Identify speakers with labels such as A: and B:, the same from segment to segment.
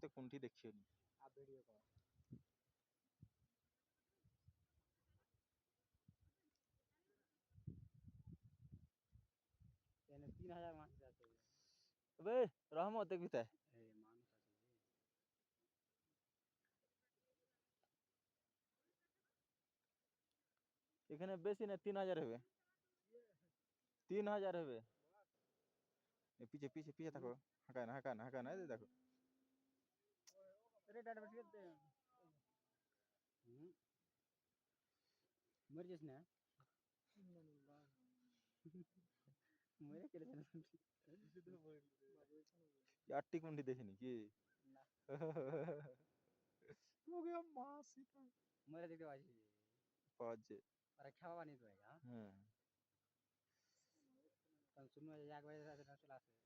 A: তো কোনটি দেখিও নি
B: আর ভিডিও কর এনে 3000 মানুষ আছে
A: বে রহমত দেখবি তাই
B: এই মানুষ আছে
A: এখানে বেশি না 3000 হবে 3000 হবে পিছে পিছে পিছে থাকো হাঁকা না এই দেখো
B: अरे डाटा बस के मर जिस ना मरे के लिए
A: আটটি কোনটি দেখেনি কি
B: ना
A: ওকে মাসি
B: मरे देखते बाजी
A: পাজে
B: अरे खावा नहीं तो है हां
A: হ্যাঁ
B: तब सुनो एक बजे रात में चला से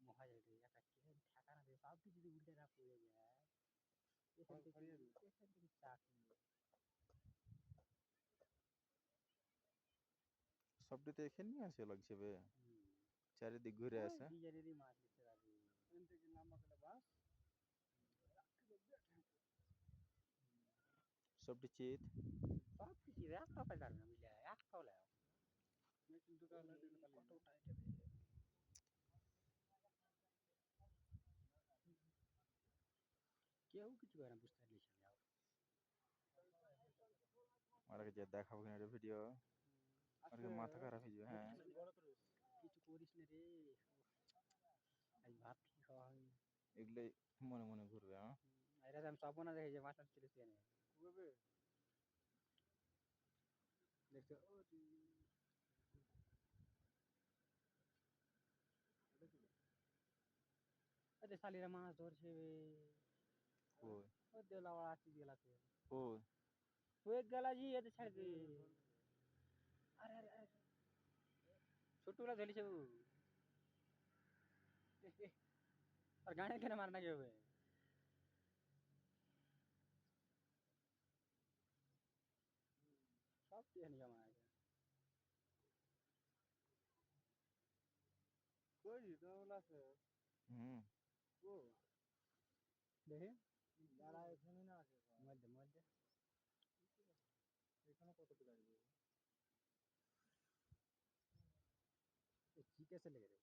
B: মহা যায় রে একা কি ঠাকা না দে সব কিছু যদি উল্টে না পড়ে যায় এখান থেকে চাকরি
A: সবটিতে এখানে নিয়ে আসে লাগছে বে চারিদিক ঘুরে আসে
B: ডিজাইনেরই মাছ লিখতে পারি এখান থেকে লম্বা করে বাস
A: সবটি চিত
B: সব কিছু একটা পাইলাম না মিলে একটা হলো মেশিন দোকান কতটা এটা কেউ কিছু করে না বুঝতে পারলিস না
A: আর যে দেখাবো কিনা ভিডিও আর মাথা খারাপ হয়ে যাবে হ্যাঁ
B: কিছু করিস না রে আজ ভাত কি খাওয়া হয়
A: এগুলোই মনে মনে ঘুরবে হ্যাঁ
B: এরা আমি সব না দেখে যে মাছ ছিল সেনে দেখছো আরে শালিরা মাছ ধরছে বে
A: কই
B: ও দেলাওয়া আসি গেলাছে
A: কই
B: ওই গেলা জি এতে ছাড় দে আরে আরে আরে ছোটগুলা ধরিছে ও আর গানে কেন মারনা কি হবে সব টিয়ানি জমা আছে কই দৌলা আছে
A: হুম
B: ও দেখে যারা এখানে না আছে মধ্যে মধ্যে এখানে কত টাকা আসবে চিকে চলে গেছে